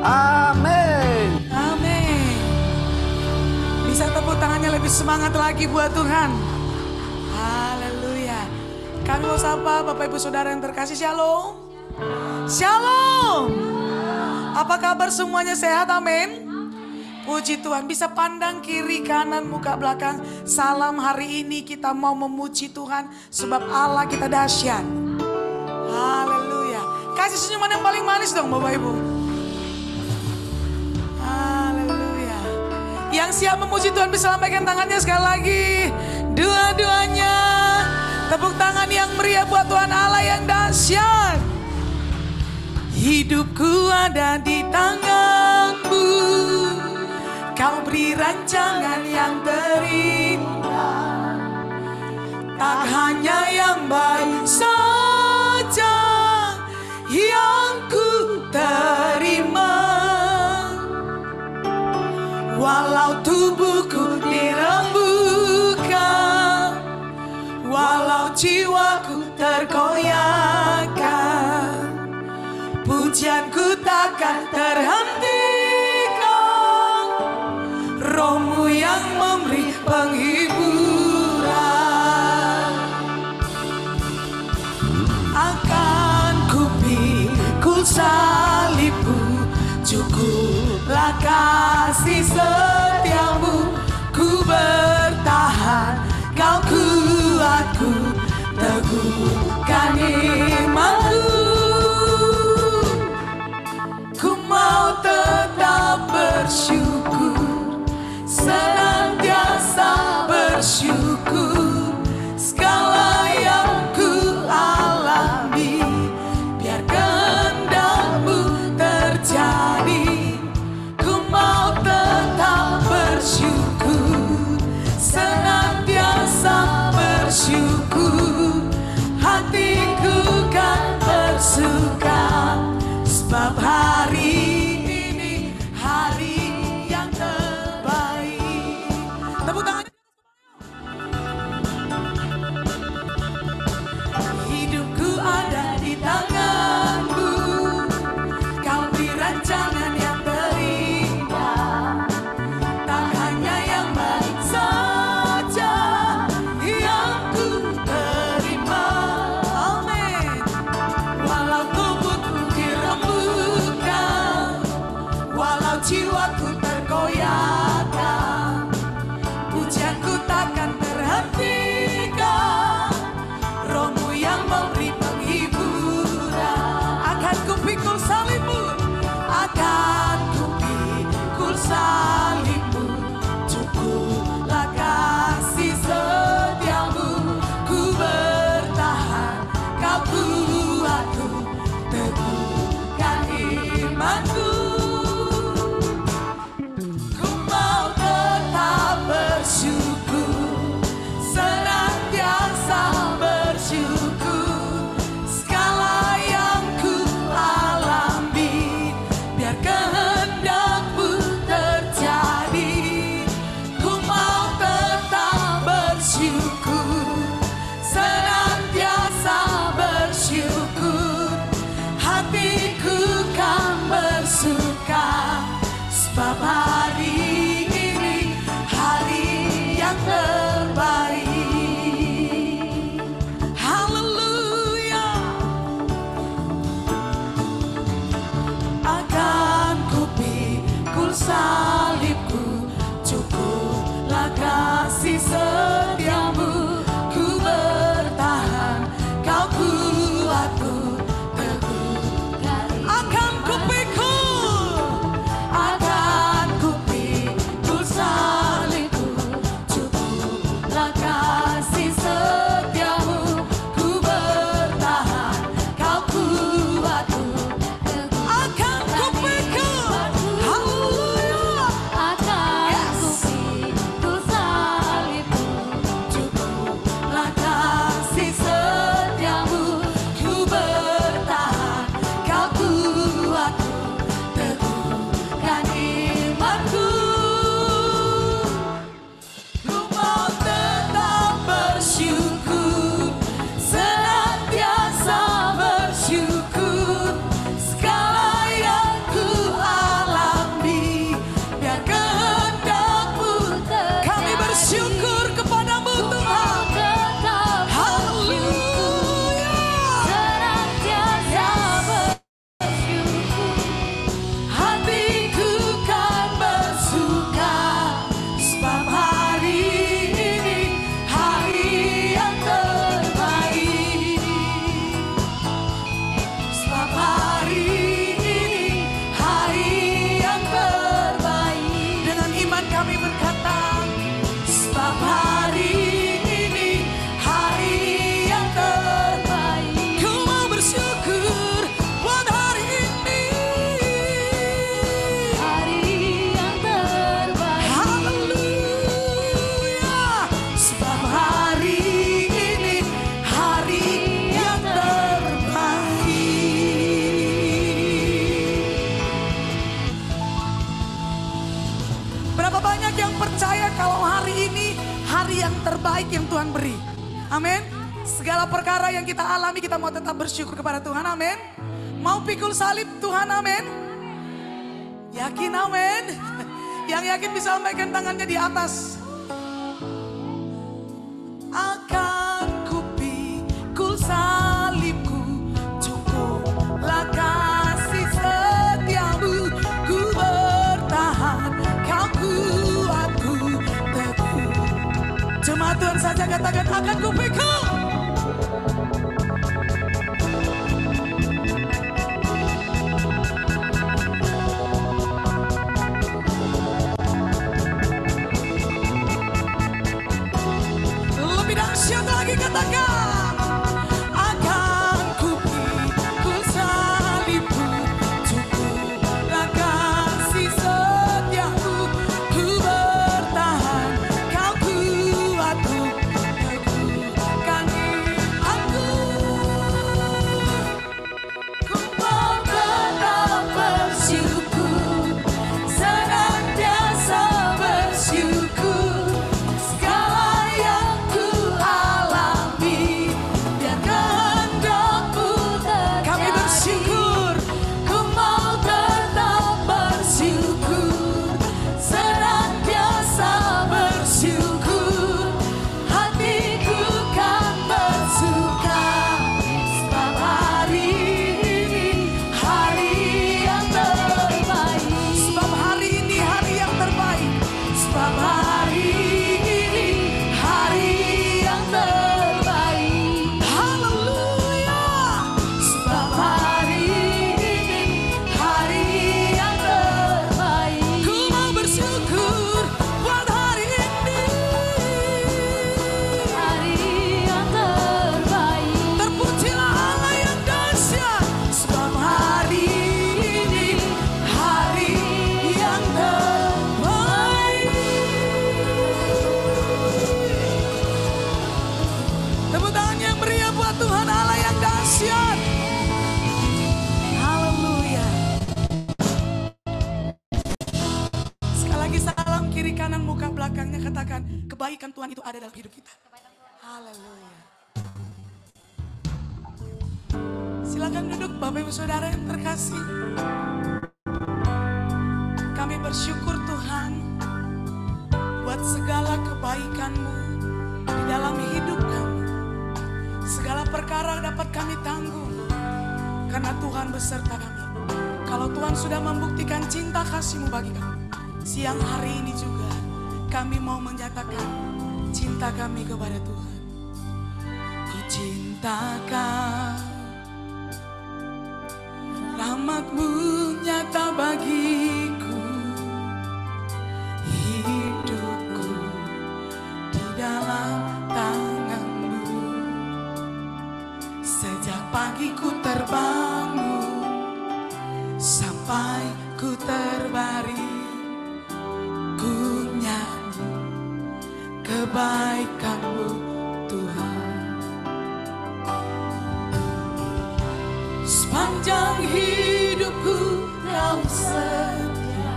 Amin. Amin. Bisa tepuk tangannya lebih semangat lagi buat Tuhan. Haleluya. Kami mau sapa Bapak Ibu Saudara yang terkasih, shalom. Shalom. Apa kabar semuanya, sehat? Amin. Puji Tuhan, bisa pandang kiri kanan muka belakang. Salam, hari ini kita mau memuji Tuhan sebab Allah kita dahsyat. Haleluya. Kasih senyuman yang paling manis dong Bapak Ibu. Haleluya. Yang siap memuji Tuhan bisa lambaikan tangannya sekali lagi. Dua-duanya. Tepuk tangan yang meriah buat Tuhan Allah yang dahsyat. Hidupku ada di tangan-Mu. Kau beri rancangan yang terindah. Tak hanya yang baik saja yang ku terima. Walau tubuhku dirembukan, walau jiwaku tergoyahkan, pujianku takkan terhentikan. Roh-Mu yang memberi penghiburan. Akan ku pikul salib-Mu, cukuplah kasih setia-Mu. Ku bertahan, Kau kuatku, teguhkan iman-Ku. Ku mau tetap bersyukur, senantiasa bersyukur. Segala yang ku alami, biar kehendak-Mu terjadi. Ku mau tetap bersyukur, senantiasa bersyukur. Hatiku kan bersuka, sebab hari ini hari yang terbaik. Tepuk tangan. Hidupku ada di tangan-Mu. Kau beri rancangan yang terindah. Tak hanya yang baik saja yang ku terima. Amin. Walau tubuhku dirembukan, walau jiwaku tergoyahkan, pujianku takkan terhentikan. Roh-Mu yang memberi penghiburan. Akan ku pikul salib-Mu, akan ku pikul salib-Mu. Cukuplah kasih setia-Mu. Ku bertahan, Kau kuatku, teguhkan iman-Ku. Ku mau tetap bersyukur, senantiasa bersyukur. Segala yang ku alami, biar kehendak-Mu terjadi. Ku mau tetap bersyukur, senantiasa bersyukur. Hatiku kan bersuka, sebab hari ini hari yang terbaik. Haleluya. Akan ku pikul salib-Ku, cukuplah kasih setia-Mu. Ku bertahan, Kau kuatku, teguhkan. Akan ku pikul, akan ku pikul salib-Ku, cukuplah kasih setia-Mu. Ku bertahan, Kau kuatku, akan ku pikul. Haleluya. banyak yang percaya kalau hari ini hari yang terbaik yang Tuhan beri. Amin. Segala perkara yang kita alami kita mau tetap bersyukur kepada Tuhan. Amin. Mau pikul salib Tuhan. Amin. Yakin amin. Yang yakin bisa lambaikan tangannya di atas. Akan ku pikul salibku, cukuplah kasih setiamu. Ku bertahan, kau kuatku teguh. Jemaat Tuhan saja katakan akan ku pikul. Lebih dahsyat lagi katakan akan ku pikul salibku, cukuplah kasih setiamu. Ku bertahan, kau kuatku teguhkan aku. Ku mau tetap bersyukur, senantiasa bersyukur. Segala yang ku alami, biar kehendak-Mu terjadi. Kami bersyukur. Ku mau tetap bersyukur, senantiasa bersyukur. Hatiku kan bersuka, sebab hari ini hari yang terbaik. Sebab hari ini hari yang terbaik. Sebab hari ini hari yang terbaik. Haleluya. Sebab hari ini hari yang terbaik. Ku mau bersyukur buat hari ini. Hari yang terbaik. Terpujilah Allah yang dahsyat. Sebab hari ini hari yang terbaik. Tepuk tangan yang meriah buat Tuhan Allah yang dahsyat. Haleluya. Sekali lagi salam kiri kanan muka belakangnya katakan kebaikan Tuhan itu ada dalam hidup kita. Haleluya. Silakan duduk Bapak Ibu Saudara yang terkasih. Kami bersyukur Tuhan buat segala kebaikan-Mu di dalam hidup kami. Segala perkara dapat kami tanggung karena Tuhan beserta kami. Kalau Tuhan sudah membuktikan cinta kasih-Mu bagi kami, siang hari ini juga kami mau menyatakan cinta kami kepada Tuhan. Ku cinta Kau, rahmat-Mu nyata bagiku. Hidupku di dalam tangan-Mu. Sejak pagi ku terbangun sampai ku terbaring, ku nyanyi kebaikan-Mu Tuhan. Sepanjang hidupku Kau setia,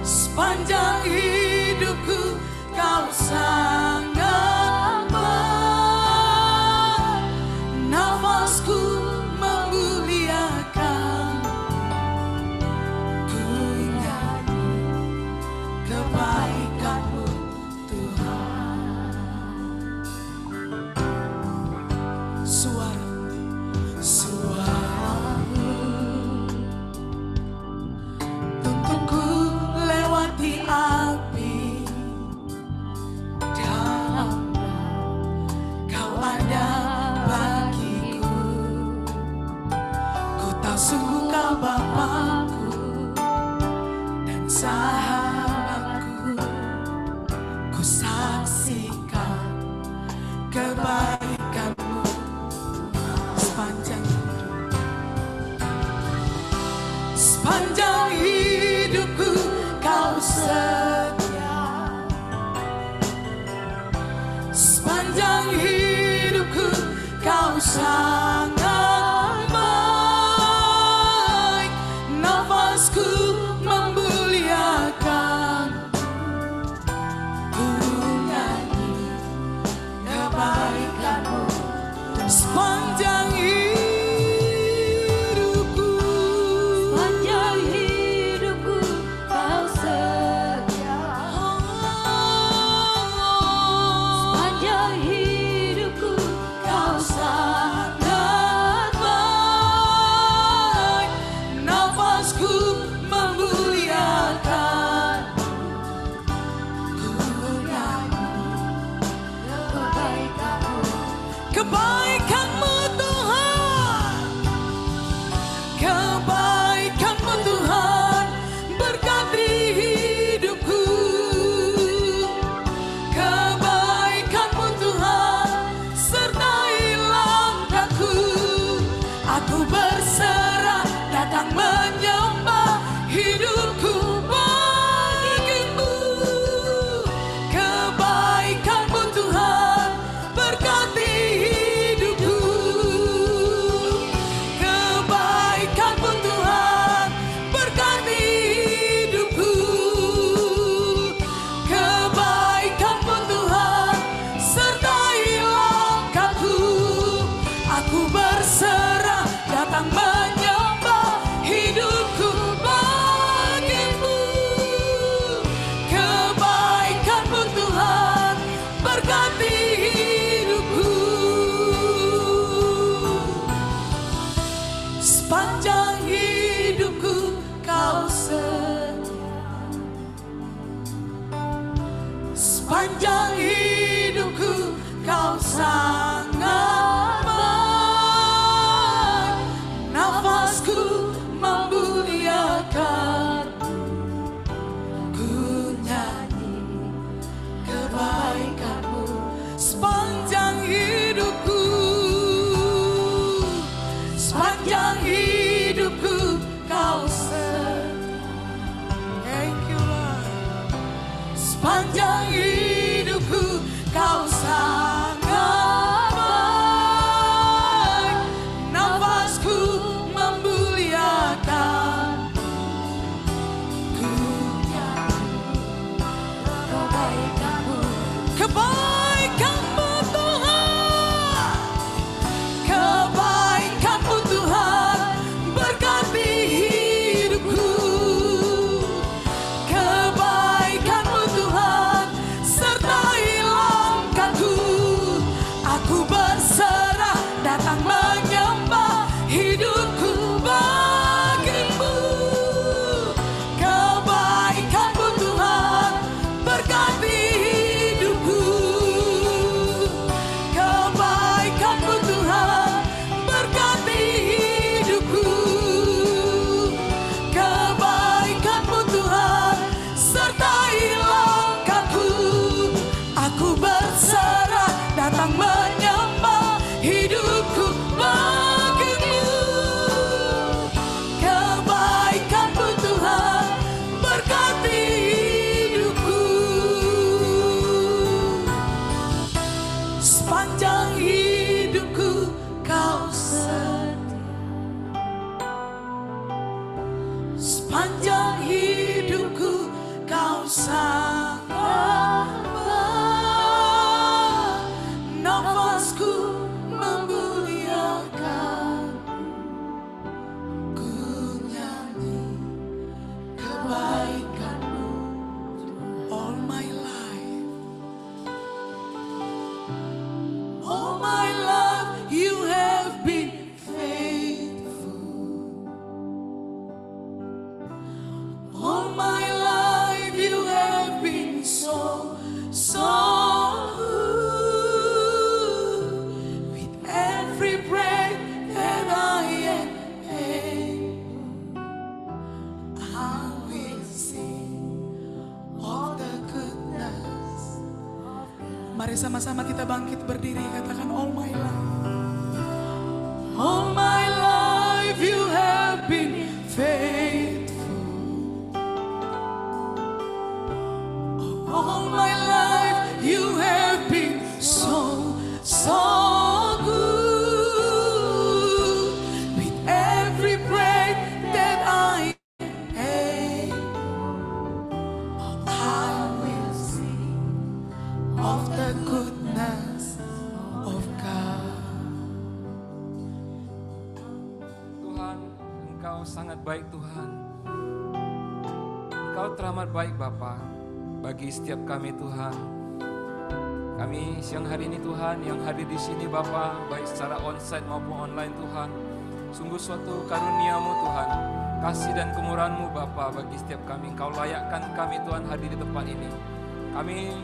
sepanjang hidupku Kau sangat baik. Nafasku memuliakan, ku nyanyi kebaikan-Mu Tuhan. Suara-Mu tuntunku lewati api, dalam Kau ada bagiku. Ku tahu sungguh Kau Bapakku dan sahabatku. Ku saksikan kebaikan-Mu sepanjang hidupku Kau setia, sepanjang hidupku Kau sangat baik. Nafasku memuliakan, sepanjang hidupku kau sangat baik. Nafasku memuliakan, ku nyanyi kebaikanmu sepanjang hidupku. Sepanjang hidupku kau thank you Lord. Sepanjang hidupku kau sangat baik. Nafasku memuliakan, ku nyanyi kebaikanmu. Kebaikanmu Tuhan, kebaikanmu Tuhan berkati hidupku. Kebaikanmu Tuhan sertai langkahku. Aku berserah datang menyembah hidupku bagimu. Kebaikanmu Tuhan berkati hidupku. Kebaikanmu Tuhan berkati hidupku. Kebaikanmu Tuhan sertai langkahku. Aku berserah datang menyembah hidupku bagimu. Kebaikanmu Tuhan berkati hidupku. Sepanjang hidupku kau setia. Sepanjang hidupku kau sangat baik. Nafasku memuliakan, ku nyanyi kebaikanmu. All my life, all my life you have been faithful. All my life you have been so good. With every breath that I am able, I will sing of the goodness. Mari sama-sama kita bangkit berdiri, katakan all my life. All my life you have been faithful. All my life you have been so good. With every breath that I am, I will sing of the goodness of God. Tuhan, Engkau sangat baik Tuhan. Engkau teramat baik Bapa bagi setiap kami Tuhan. Kami siang hari ini Tuhan yang hadir di sini Bapa, baik secara onsite maupun online Tuhan. Sungguh suatu karunia-Mu Tuhan, kasih dan kemurahan-Mu Bapa bagi setiap kami. Engkau layakkan kami Tuhan hadir di tempat ini. Kami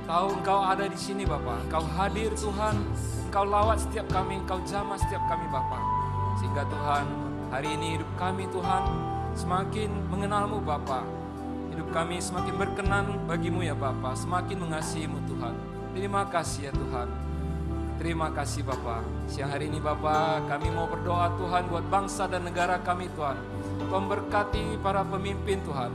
tahu Engkau ada di sini Bapa. Engkau hadir Tuhan, Engkau lawat setiap kami, Engkau jamah setiap kami Bapa. Sehingga Tuhan, hari ini hidup kami Tuhan semakin mengenal-Mu Bapa. Hidup kami semakin berkenan bagi-Mu ya Bapa, semakin mengasihi-Mu Tuhan. Terima kasih ya Tuhan. Terima kasih Bapa. Siang hari ini Bapa, kami mau berdoa Tuhan buat bangsa dan negara kami Tuhan. Tuhan berkati para pemimpin Tuhan.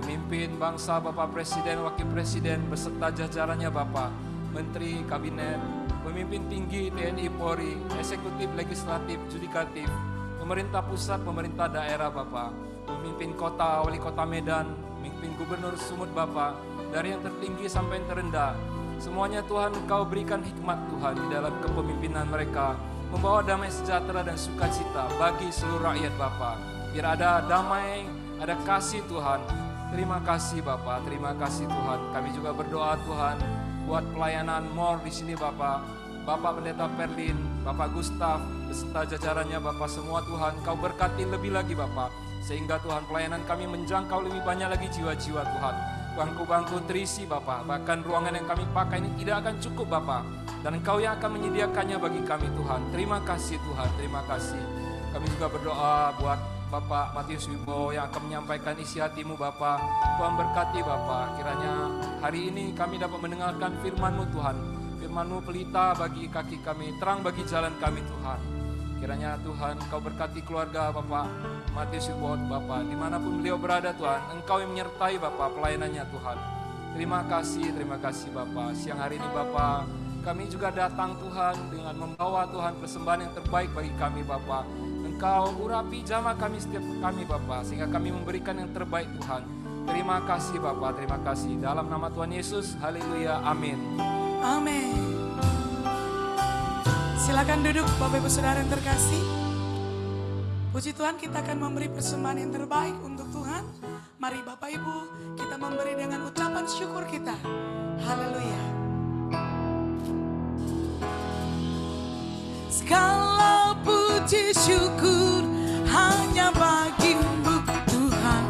Pemimpin bangsa Bapak Presiden, Wakil Presiden beserta jajarannya Bapa. Menteri, Kabinet, pemimpin tinggi TNI, Polri, eksekutif, legislatif, judikatif, pemerintah pusat, pemerintah daerah Bapa. Pemimpin kota, wali kota Medan, pemimpin gubernur Sumut Bapa, dari yang tertinggi sampai yang terendah. Semuanya Tuhan Engkau berikan hikmat Tuhan di dalam kepemimpinan mereka, membawa damai sejahtera dan sukacita bagi seluruh rakyat Bapa. Biar ada damai, ada kasih Tuhan. Terima kasih Bapa, terima kasih Tuhan. Kami juga berdoa Tuhan buat pelayanan mall di sini Bapa. Bapak Pendeta Perlin, Bapak Gustaf, beserta jajarannya Bapak semua Tuhan, Kau berkati lebih lagi Bapak. Sehingga Tuhan pelayanan kami menjangkau lebih banyak lagi jiwa-jiwa Tuhan. bangku-bangku terisi Bapa. Bahkan ruangan yang kami pakai ini tidak akan cukup Bapa. Dan Engkau yang akan menyediakannya bagi kami Tuhan. Terima kasih Tuhan, terima kasih. Kami juga berdoa buat Bapak Matius Wibowo yang akan menyampaikan isi hatimu Bapak. Tuhan berkati Bapak, kiranya hari ini kami dapat mendengarkan firman-Mu Tuhan. Firman-Mu pelita bagi kaki kami, terang bagi jalan kami Tuhan. Kiranya Tuhan Engkau berkati keluarga Bapak Matius Wibowo Bapak. Dimanapun beliau berada Tuhan, Engkau yang menyertai Bapak pelayanannya Tuhan. Terima kasih Bapak. Siang hari ini Bapak, kami juga datang Tuhan dengan membawa Tuhan persembahan yang terbaik bagi kami Bapak. Engkau urapi jamaah kami setiap kami Bapa, sehingga kami memberikan yang terbaik Tuhan. Terima kasih Bapa, terima kasih. Dalam nama Tuhan Yesus, haleluya, amin. Amin. Silakan duduk Bapak Ibu Saudara yang terkasih. Puji Tuhan, kita akan memberi persembahan yang terbaik untuk Tuhan. Mari Bapak Ibu, kita memberi dengan ucapan syukur kita. Haleluya. Segala puji syukur hanya bagi-Mu Tuhan,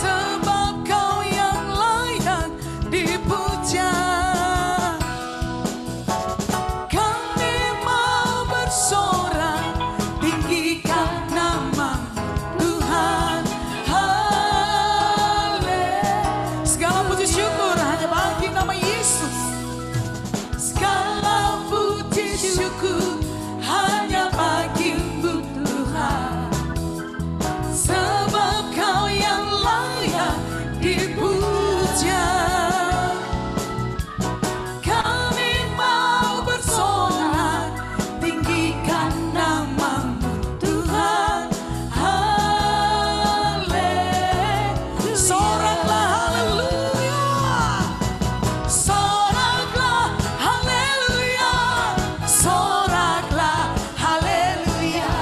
sebab Kau yang layak dipuja. Kami mau bersorak, tinggikan nama Tuhan. Haleluya. Segala puji syukur hanya bagi nama Yesus. Segala puji syukur hanya bagi-Mu Tuhan, sebab Kau yang layak dipuja. Kami mau bersorak, tinggikan nama-Mu Tuhan. Haleluya. Soraklah haleluya. Soraklah haleluya. Soraklah haleluya.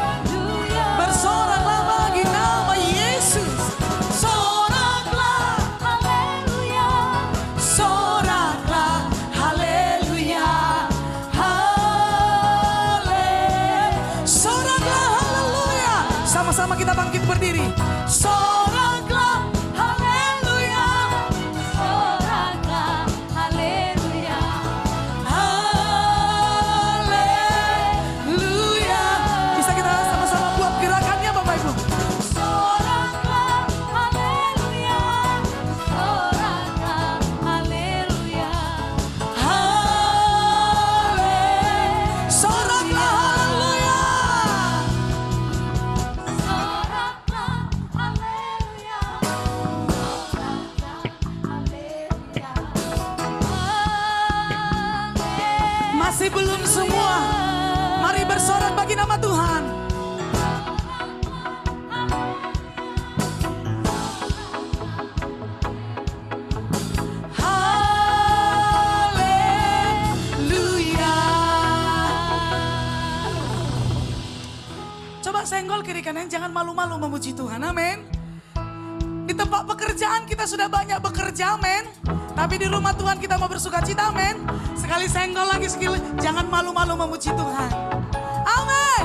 Haleluya. Bersoraklah bagi nama Yesus. Soraklah haleluya. Soraklah haleluya. Haleluya. Soraklah haleluya. Sama-sama kita bangkit berdiri. Soraklah haleluya. Soraklah haleluya. Haleluya. Bisa kita sama-sama buat gerakannya Bapak Ibu. Soraklah haleluya. Soraklah haleluya. Haleluya. Soraklah haleluya. Soraklah haleluya. Soraklah haleluya. Masih belum semua. Mari bersorak bagi nama Tuhan. Haleluya. Coba senggol kiri kanan, jangan malu-malu memuji Tuhan. Amin. Di tempat pekerjaan kita sudah banyak bekerja, amin. Tapi di rumah Tuhan kita mau bersuka cita, amin. Sekali senggol lagi skill, jangan malu-malu memuji Tuhan. Amin.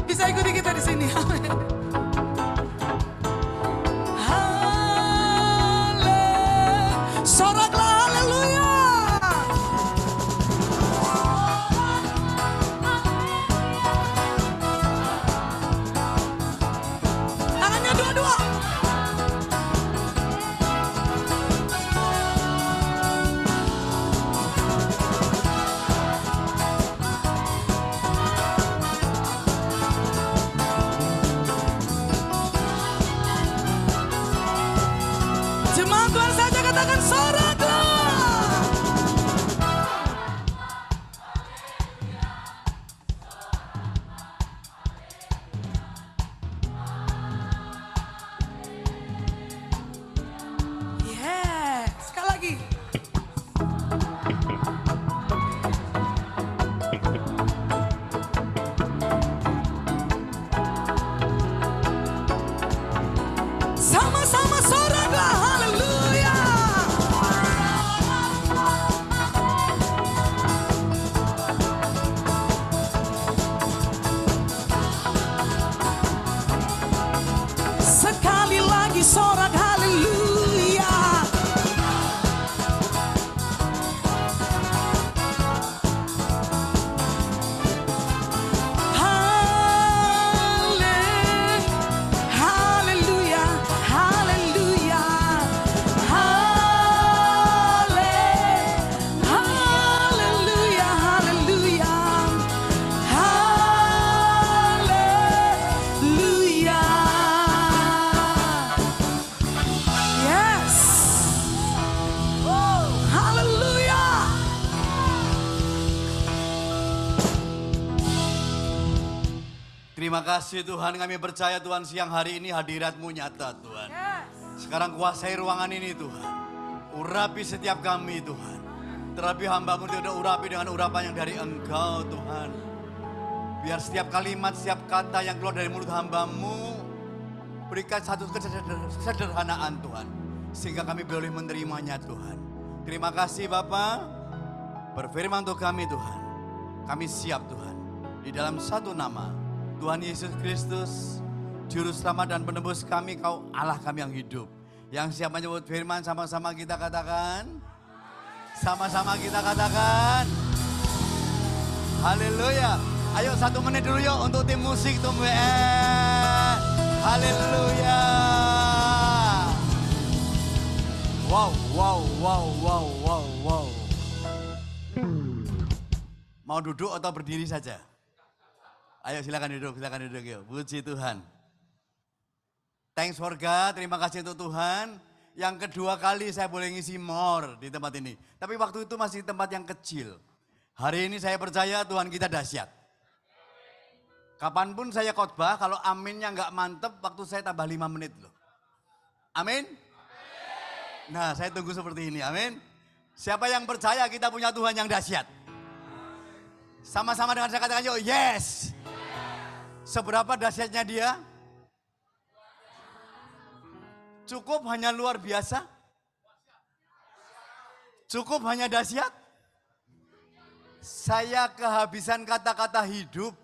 Bisa ikuti kita di sini, amin. Haleluya. Soraklah haleluya. Tangannya dua-dua. Jemaat Tuhan saja katakan soraklah. Yes, sekali lagi. Sama-sama soraklah haleluya. Terima kasih Tuhan, kami percaya Tuhan siang hari ini hadirat-Mu nyata Tuhan. Sekarang kuasai ruangan ini Tuhan. Urapi setiap kami Tuhan. Terlebih hamba-Mu tidak urapi dengan urapan yang dari Engkau Tuhan. Biar setiap kalimat, setiap kata yang keluar dari mulut hamba-Mu berikan satu kesederhanaan Tuhan. Sehingga kami boleh menerimanya Tuhan. Terima kasih Bapa. Berfirman untuk kami Tuhan. Kami siap Tuhan. Di dalam satu nama. Tuhan Yesus Kristus, Juru Selamat dan Penebus kami, Kau Allah kami yang hidup. Yang siap menyebut firman, sama-sama kita katakan. Sama-sama kita katakan. Haleluya. Ayo 1 menit dulu yuk untuk tim musik Tum WN. Haleluya. Wow, wow, wow, wow, wow, wow. Mau duduk atau berdiri saja? Ayo silakan duduk yuk. Puji Tuhan. Thanks for God, terima kasih untuk Tuhan. Yang kedua kali saya boleh ngisi more di tempat ini. Tapi waktu itu masih tempat yang kecil. Hari ini saya percaya Tuhan kita dahsyat. Kapanpun saya khotbah, kalau aminnya nggak mantep, waktu saya tambah 5 menit loh. Amin? Nah saya tunggu seperti ini, amin. Siapa yang percaya kita punya Tuhan yang dahsyat? Sama-sama dengan saya katakan yuk, yes. Seberapa dahsyatnya dia? Cukup hanya luar biasa? Cukup hanya dahsyat? Saya kehabisan kata-kata hidup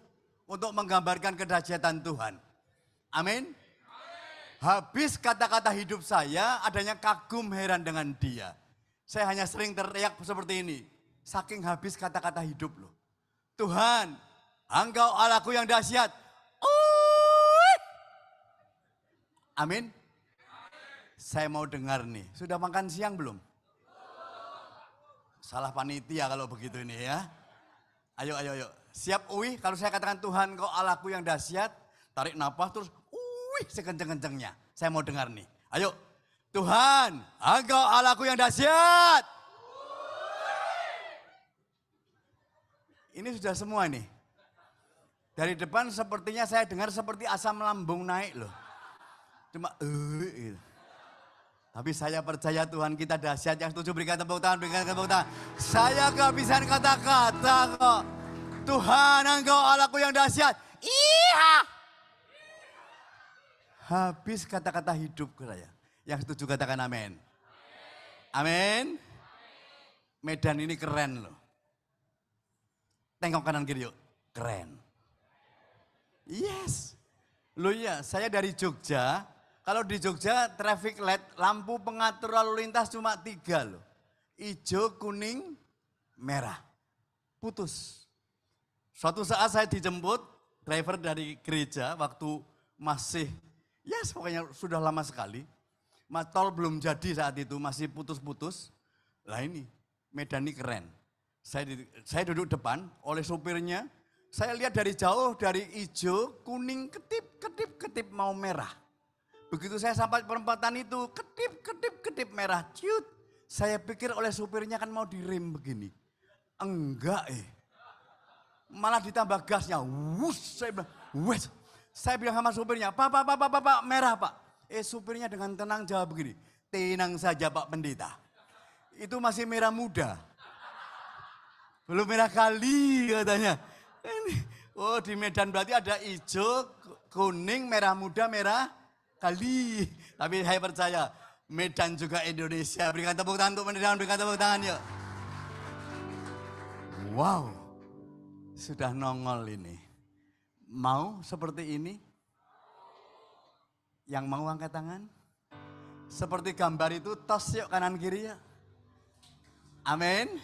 untuk menggambarkan kedahsyatan Tuhan. Amin. Habis kata-kata hidup saya, adanya kagum heran dengan dia. Saya hanya sering teriak seperti ini. Saking habis kata-kata hidup loh. Tuhan, Engkau Allahku yang dahsyat. Amin. Saya mau dengar nih. Sudah makan siang belum? Salah panitia kalau begitu ini ya. Ayo. Siap uih kalau saya katakan Tuhan Kau Allahku yang dahsyat. Tarik nafas terus uih sekenceng-kencengnya. Saya mau dengar nih. Ayo. Tuhan, Engkau Allahku yang dahsyat. Ini sudah semua nih. Dari depan sepertinya saya dengar seperti asam lambung naik loh. Cuma gitu. Tapi saya percaya Tuhan kita dahsyat. Yang setuju berikan tepuk tangan, Saya kehabisan kata-kata kok. Tuhan Engkau Allahku yang dahsyat. Iya. Habis kata-kata hidup saya. Yang setuju katakan amin. Amin. Medan ini keren loh. Tengok kanan kiri yuk. Keren. Yes. Loh iya, saya dari Jogja. Kalau di Jogja traffic light, lampu pengatur lalu lintas cuma 3 loh. Hijau, kuning, merah. Putus. Suatu saat saya dijemput, driver dari gereja waktu masih, yes pokoknya sudah lama sekali. Tol belum jadi saat itu, masih putus-putus. Lah ini, Medan ini keren. Saya duduk depan oleh supirnya, saya lihat dari jauh, dari hijau, kuning, ketip mau merah. Begitu saya sampai perempatan itu, ketip merah, ciut. Saya pikir oleh supirnya kan mau direm begini. Enggak malah ditambah gasnya, wuss, saya bilang, wuss. Saya bilang sama supirnya, Pak, merah Pak. Supirnya dengan tenang jawab begini, tenang saja Pak Pendeta. Itu masih merah muda. Belum merah kali katanya. Oh di Medan berarti ada hijau, kuning, merah muda, merah kali. Tapi saya percaya Medan juga Indonesia. Berikan tepuk tangan untuk Medan, berikan tepuk tangan yuk. Wow, sudah nongol ini. Mau seperti ini? Yang mau angkat tangan? Seperti gambar itu, tos yuk kanan kiri ya. Amin.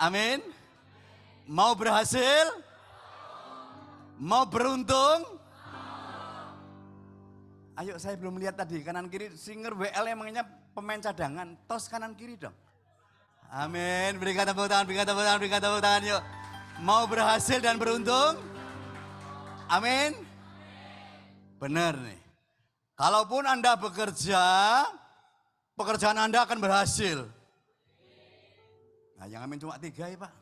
Amin. Mau berhasil? Mau beruntung? Ayo saya belum lihat tadi kanan kiri singer WL emangnya pemain cadangan. Tos kanan kiri dong. Amin. Berikan tepuk tangan, berikan tepuk tangan yuk. Mau berhasil dan beruntung? Amin. Benar nih. Kalaupun Anda bekerja, pekerjaan Anda akan berhasil. Nah yang amin cuma 3 ya Pak.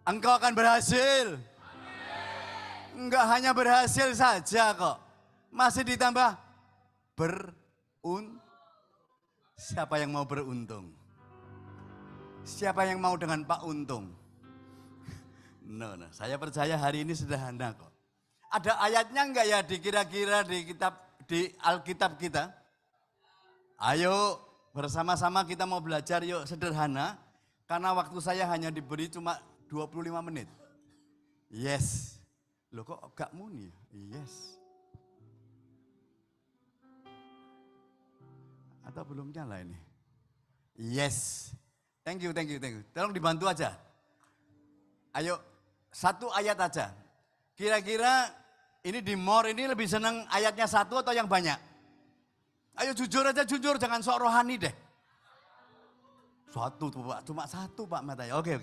Engkau akan berhasil. Enggak hanya berhasil saja kok. Masih ditambah Siapa yang mau beruntung? Siapa yang mau dengan Pak Untung? No, saya percaya hari ini sederhana kok. Ada ayatnya enggak ya kira-kira di Alkitab kita? Ayo bersama-sama kita mau belajar yuk sederhana. Karena waktu saya hanya diberi cuma 25 menit. Yes. Loh kok gak muni? Yes. Atau belum nyala ini? Yes. Thank you. Tolong dibantu aja. Ayo, satu ayat aja. Kira-kira ini di more ini lebih senang ayatnya satu atau yang banyak? Ayo jujur aja, jangan sok rohani deh. Satu tuh Pak, cuma satu Pak matanya. Oke.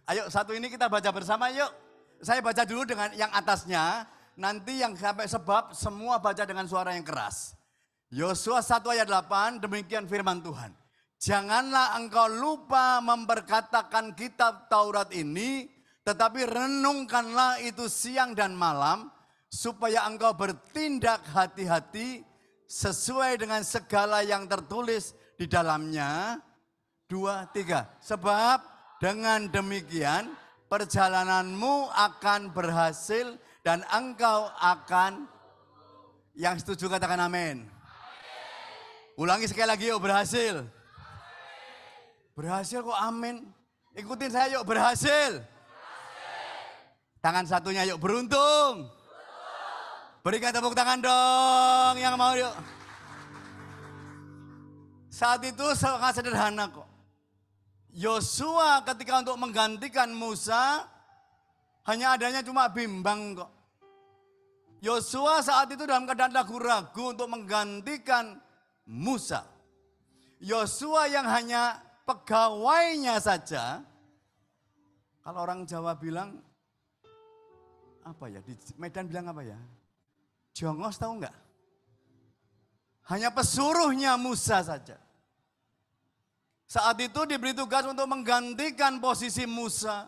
Ayo satu ini kita baca bersama yuk. Saya baca dulu dengan yang atasnya. Nanti yang sampai sebab semua baca dengan suara yang keras. Yosua 1 ayat 8, demikian firman Tuhan. Janganlah engkau lupa memperkatakan kitab Taurat ini, tetapi renungkanlah itu siang dan malam, supaya engkau bertindak hati-hati sesuai dengan segala yang tertulis di dalamnya. 2, 3. Sebab dengan demikian perjalananmu akan berhasil dan engkau akan, yang setuju katakan amin. Ulangi sekali lagi yuk, berhasil. Berhasil kok amin. Ikutin saya yuk, berhasil. Tangan satunya yuk, beruntung. Berikan tepuk tangan dong yang mau yuk. Saat itu sangat sederhana kok. Yosua ketika untuk menggantikan Musa, hanya adanya cuma bimbang kok. Yosua saat itu dalam keadaan ragu-ragu untuk menggantikan Musa. Yosua yang hanya pegawainya saja. Kalau orang Jawa bilang, apa ya, di Medan bilang apa ya? Jongos tahu enggak? Hanya pesuruhnya Musa saja. Saat itu diberi tugas untuk menggantikan posisi Musa.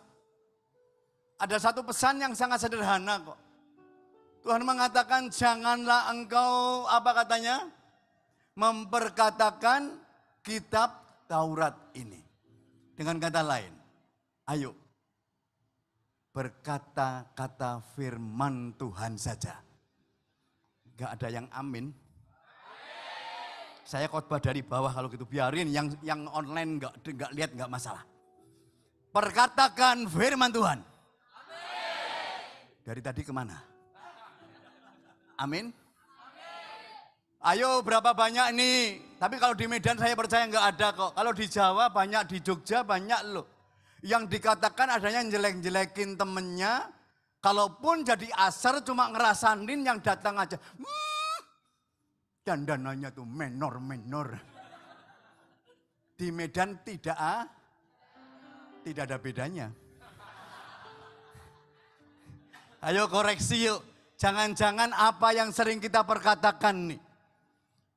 Ada satu pesan yang sangat sederhana kok. Tuhan mengatakan janganlah engkau, apa katanya? Memperkatakan kitab Taurat ini. Dengan kata lain, ayo berkata-kata firman Tuhan saja. Gak ada yang amin. Saya khotbah dari bawah kalau gitu, biarin yang online gak lihat gak masalah. Perkatakan firman Tuhan. Dari tadi kemana? Amin. Ayo berapa banyak nih? Tapi kalau di Medan saya percaya nggak ada kok. Kalau di Jawa banyak, di Jogja banyak loh. Yang dikatakan adanya jelek-jelekin temennya. Kalaupun jadi asar cuma ngerasanin yang datang aja. Dandanannya tuh menor-menor. Di Medan tidak ada bedanya. Ayo koreksi yuk. Jangan-jangan apa yang sering kita perkatakan nih.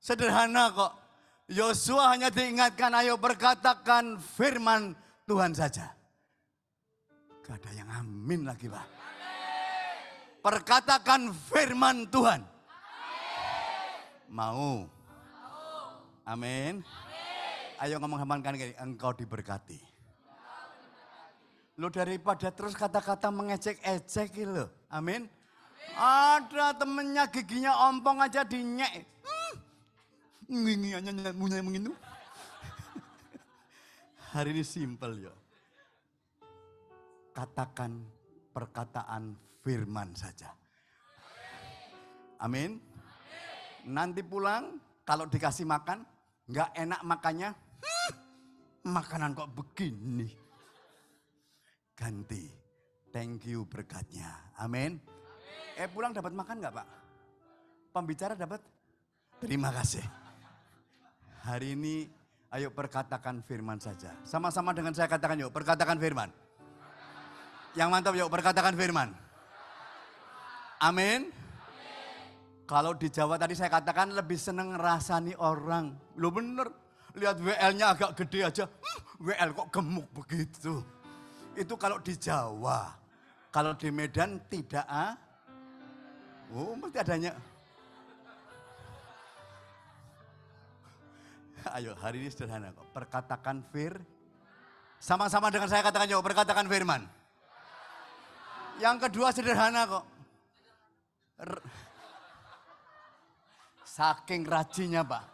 Sederhana kok. Yosua hanya diingatkan, ayo berkatakan firman Tuhan saja. Gak ada yang amin lagi Pak. Perkatakan firman Tuhan. Mau? Amin. Ayo ngomong hamankan gini, engkau diberkati. Lo daripada terus kata-kata mengecek-ecek lo. Amin. Ada temennya giginya ompong aja dinyek. Ngingin. Hari ini simpel ya. Katakan perkataan firman saja. Amin. Nanti pulang kalau dikasih makan nggak enak makannya. Makanan kok begini. Ganti. Thank you berkatnya. Amin. Pulang dapat makan nggak Pak? Pembicara dapat? Terima kasih. Hari ini ayo perkatakan firman saja. Sama-sama dengan saya katakan yuk, perkatakan firman. Yang mantap yuk, perkatakan firman. Amin. Kalau di Jawa tadi saya katakan lebih seneng ngerasani orang. Loh bener, lihat WL-nya agak gede aja. WL kok gemuk begitu. Itu kalau di Jawa. Kalau di Medan tidak Oh, mesti adanya. Ayo, hari ini sederhana kok. Perkatakan sama-sama dengan saya katakan yuk, perkatakan firman. Yang kedua sederhana kok. Saking rajinnya Pak.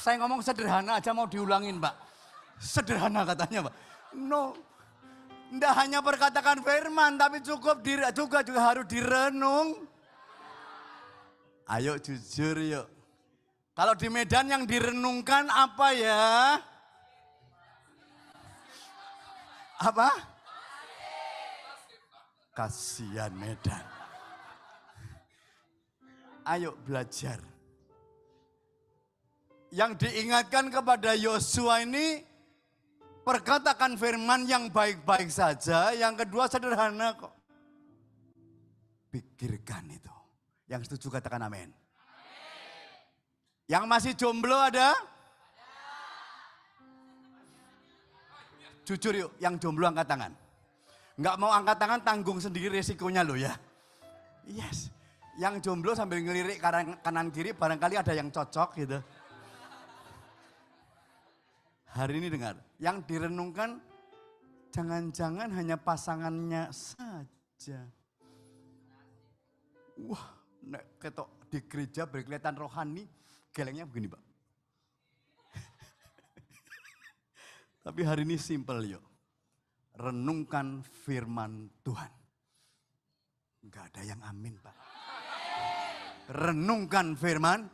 Saya ngomong sederhana aja mau diulangin Pak. Sederhana katanya Pak. No. Tidak hanya perkatakan firman, tapi cukup juga harus direnung. Ayo jujur yuk. Kalau di Medan yang direnungkan apa ya? Apa? Kasihan Medan. Ayo belajar. Yang diingatkan kepada Yosua ini, perkatakan firman yang baik-baik saja. Yang kedua sederhana kok. Pikirkan itu. Yang setuju katakan amin. Yang masih jomblo ada? Jujur yuk, yang jomblo angkat tangan. Enggak mau angkat tangan, tanggung sendiri resikonya loh ya. Yes. Yang jomblo sambil ngelirik kanan kiri, barangkali ada yang cocok gitu. Hari ini dengar, yang direnungkan jangan-jangan hanya pasangannya saja. Wah, nek ketok di gereja berkelihatan rohani, gelengnya begini Pak. Tapi hari ini simple yuk. Renungkan firman Tuhan. Enggak ada yang amin Pak. Renungkan firman.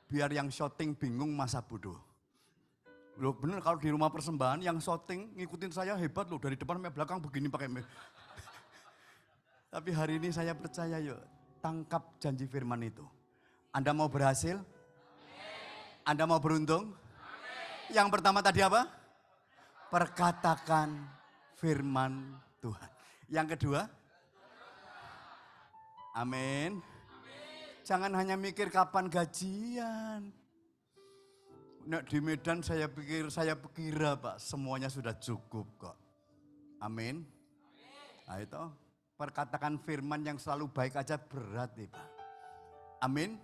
Biar yang syuting bingung masa bodoh. Loh bener kalau di rumah persembahan yang syuting ngikutin saya hebat loh. Dari depan sampai belakang begini pakai Tapi hari ini saya percaya yuk. Tangkap janji firman itu. Anda mau berhasil? Anda mau beruntung? Yang pertama tadi apa? Perkatakan firman Tuhan. Yang kedua? Amin. Jangan hanya mikir kapan gajian. Nek di Medan saya pikir Pak, semuanya sudah cukup kok. Amin. Nah itu, perkatakan firman yang selalu baik aja berat nih Pak. Amin.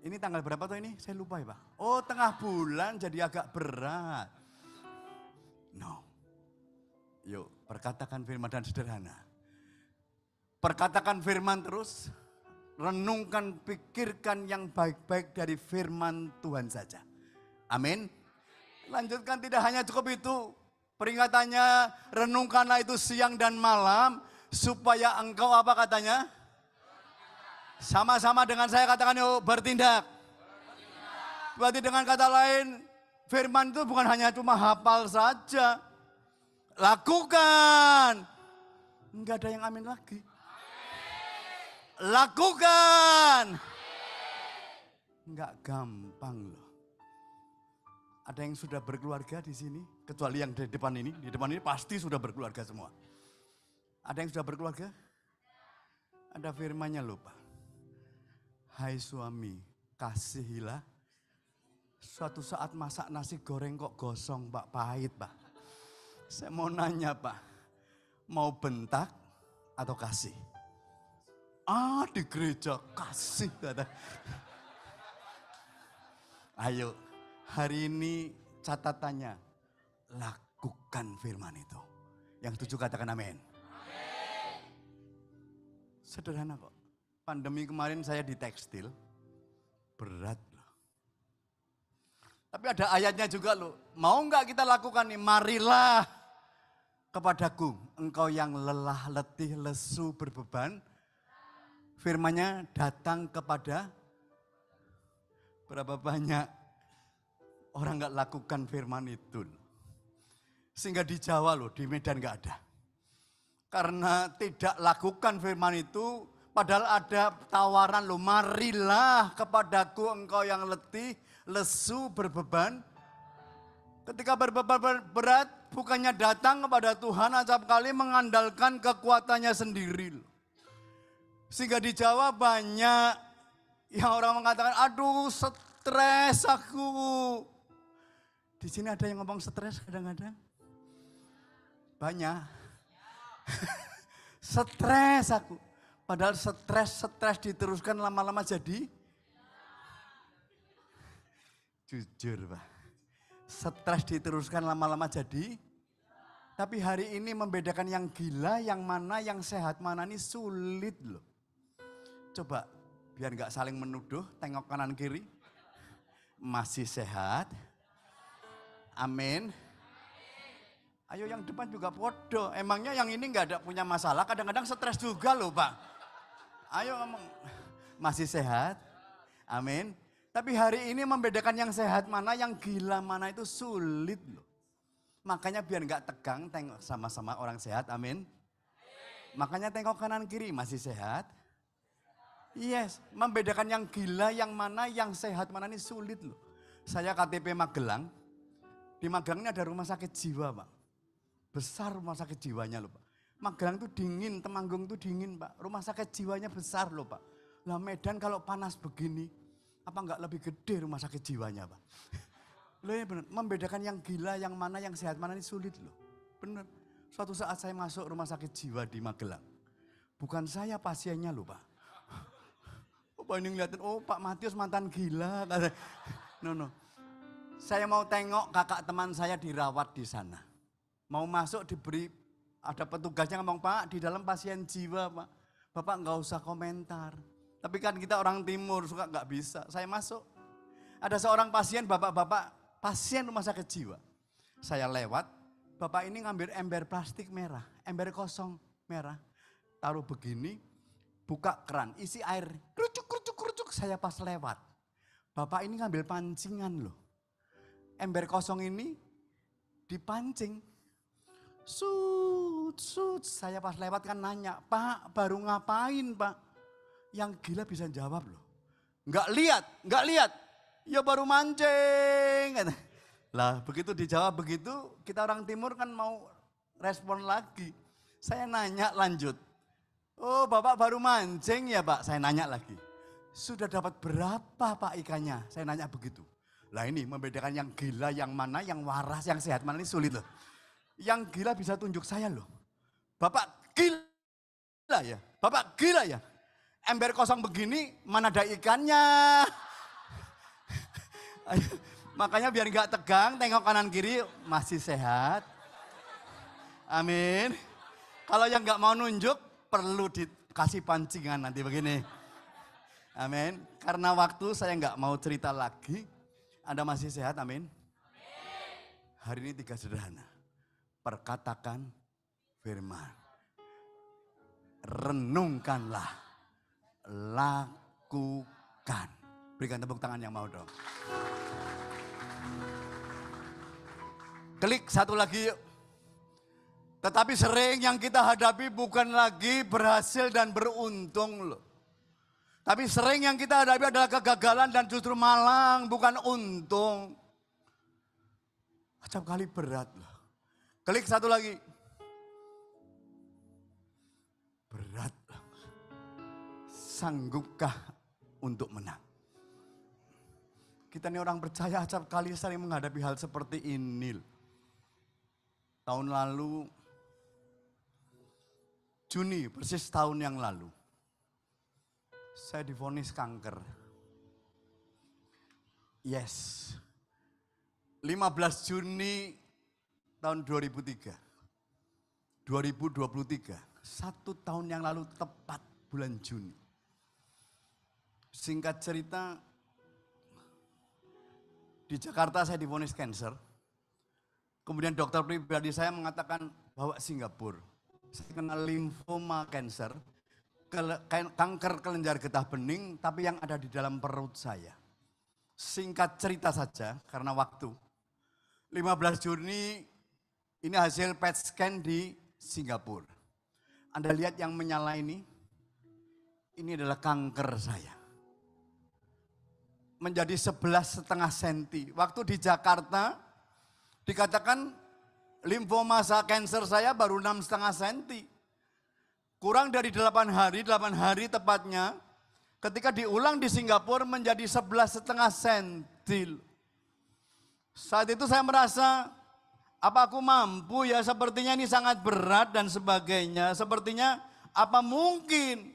Ini tanggal berapa tuh ini? Saya lupa ya Pak. Oh tengah bulan jadi agak berat. No. Yuk perkatakan firman dan sederhana. Perkatakan firman terus. Renungkan, pikirkan yang baik-baik dari firman Tuhan saja. Amin. Lanjutkan tidak hanya cukup itu. Peringatannya renungkanlah itu siang dan malam. Supaya engkau apa katanya? Sama-sama dengan saya katakan yuk bertindak. Berarti dengan kata lain firman itu bukan hanya cuma hafal saja. Lakukan. Enggak ada yang amin lagi. Lakukan. Enggak gampang loh. Ada yang sudah berkeluarga di sini? Kecuali yang di depan ini. Di depan ini pasti sudah berkeluarga semua. Ada yang sudah berkeluarga? Ada firmannya loh Pak. Hai suami, kasihilah. Suatu saat masak nasi goreng kok gosong Pak, pahit Pak. Saya mau nanya Pak, mau bentak atau kasih? Ah di gereja kasih kata. Ayo hari ini catatannya lakukan firman itu. Yang tujuh katakan amin. Sederhana kok. Pandemi kemarin saya di tekstil, berat loh. Tapi ada ayatnya juga loh. Mau nggak kita lakukan nih? Marilah kepadaku, engkau yang lelah, letih, lesu, berbeban. Firman-Nya datang kepada berapa banyak orang nggak lakukan firman itu. Sehingga di Jawa loh, di Medan nggak ada. Karena tidak lakukan firman itu, padahal ada tawaran loh, marilah kepadaku engkau yang letih, lesu, berbeban. Ketika berbeban berat, bukannya datang kepada Tuhan, acap kali mengandalkan kekuatannya sendiri. Sehingga di Jawa banyak yang orang mengatakan, aduh stres aku. Di sini ada yang ngomong stres kadang-kadang? Banyak. Stres aku. Padahal stres diteruskan lama-lama jadi. Jujur Pak. Stres diteruskan lama-lama jadi. Tapi hari ini membedakan yang gila, yang mana, yang sehat mana ini sulit loh. Coba biar nggak saling menuduh, tengok kanan kiri. Masih sehat. Amin. Ayo yang depan juga podo. Emangnya yang ini nggak ada punya masalah, kadang-kadang stres juga loh Pak. Ayo ngomong, masih sehat? Amin. Tapi hari ini membedakan yang sehat mana, yang gila mana itu sulit loh. Makanya biar nggak tegang, tengok sama-sama orang sehat, amin. Makanya tengok kanan kiri, masih sehat? Yes, membedakan yang gila, yang mana, yang sehat mana ini sulit loh. Saya KTP Magelang, di Magelang ini ada rumah sakit jiwa Pak. Besar rumah sakit jiwanya loh Pak. Magelang tuh dingin, Temanggung tuh dingin Pak. Rumah sakit jiwanya besar loh Pak. Lah Medan kalau panas begini, apa enggak lebih gede rumah sakit jiwanya Pak? Loh ya benar, membedakan yang gila, yang mana, yang sehat mana ini sulit loh. Benar. Suatu saat saya masuk rumah sakit jiwa di Magelang. Bukan saya pasiennya loh Pak. Oh Pak ini ngeliatin, oh Pak Matius mantan gila. No. Saya mau tengok kakak teman saya dirawat di sana. Mau masuk diberi, ada petugasnya ngomong, Pak di dalam pasien jiwa Pak. Bapak nggak usah komentar. Tapi kan kita orang timur suka nggak bisa. Saya masuk. Ada seorang pasien, bapak-bapak pasien rumah sakit jiwa. Saya lewat, bapak ini ngambil ember plastik merah, ember kosong merah. Taruh begini, buka keran, isi air, kerucuk. Saya pas lewat. Bapak ini ngambil pancingan loh. Ember kosong ini dipancing. Sut, saya pas lewat kan nanya, Pak baru ngapain Pak? Yang gila bisa jawab loh. Nggak lihat. Ya baru mancing. Lah begitu dijawab begitu, kita orang timur kan mau respon lagi. Saya nanya lanjut. Oh Bapak baru mancing ya Pak? Saya nanya lagi. Sudah dapat berapa Pak ikannya? Saya nanya begitu. Lah ini membedakan yang gila, yang mana, yang waras, yang sehat mana ini sulit loh. Yang gila bisa tunjuk saya loh. Bapak gila ya? Bapak gila ya? Ember kosong begini mana ada ikannya? Makanya biar nggak tegang, tengok kanan kiri masih sehat. Amin. Kalau yang nggak mau nunjuk perlu dikasih pancingan nanti begini. Amin. Karena waktu saya nggak mau cerita lagi. Anda masih sehat, amin. Hari ini 3 sederhana. Perkatakan firman. Renungkanlah. Lakukan. Berikan tepuk tangan yang mau dong. Klik satu lagi yuk. Tetapi sering yang kita hadapi bukan lagi berhasil dan beruntung loh. Tapi sering yang kita hadapi adalah kegagalan dan justru malang, bukan untung. Acap kali berat loh. Klik satu lagi. Berat. Sanggupkah untuk menang? Kita ini orang percaya acap kali sering menghadapi hal seperti ini. Tahun lalu, Juni, persis tahun yang lalu, saya divonis kanker. Yes. 15 Juni tahun 2003. 2023. 1 tahun yang lalu tepat bulan Juni. Singkat cerita, di Jakarta saya divonis kanker. Kemudian dokter pribadi saya mengatakan bawa Singapura. Saya kena limfoma cancer, kanker kelenjar getah bening, tapi yang ada di dalam perut saya. Singkat cerita saja, karena waktu. 15 Juni, ini hasil PET scan di Singapura. Anda lihat yang menyala ini adalah kanker saya. Menjadi 11,5 cm. Waktu di Jakarta, dikatakan limfoma cancer saya baru 6,5 cm. Kurang dari 8 hari tepatnya, ketika diulang di Singapura menjadi 11,5 cm. Saat itu saya merasa, apa aku mampu ya, sepertinya ini sangat berat dan sebagainya. Sepertinya apa mungkin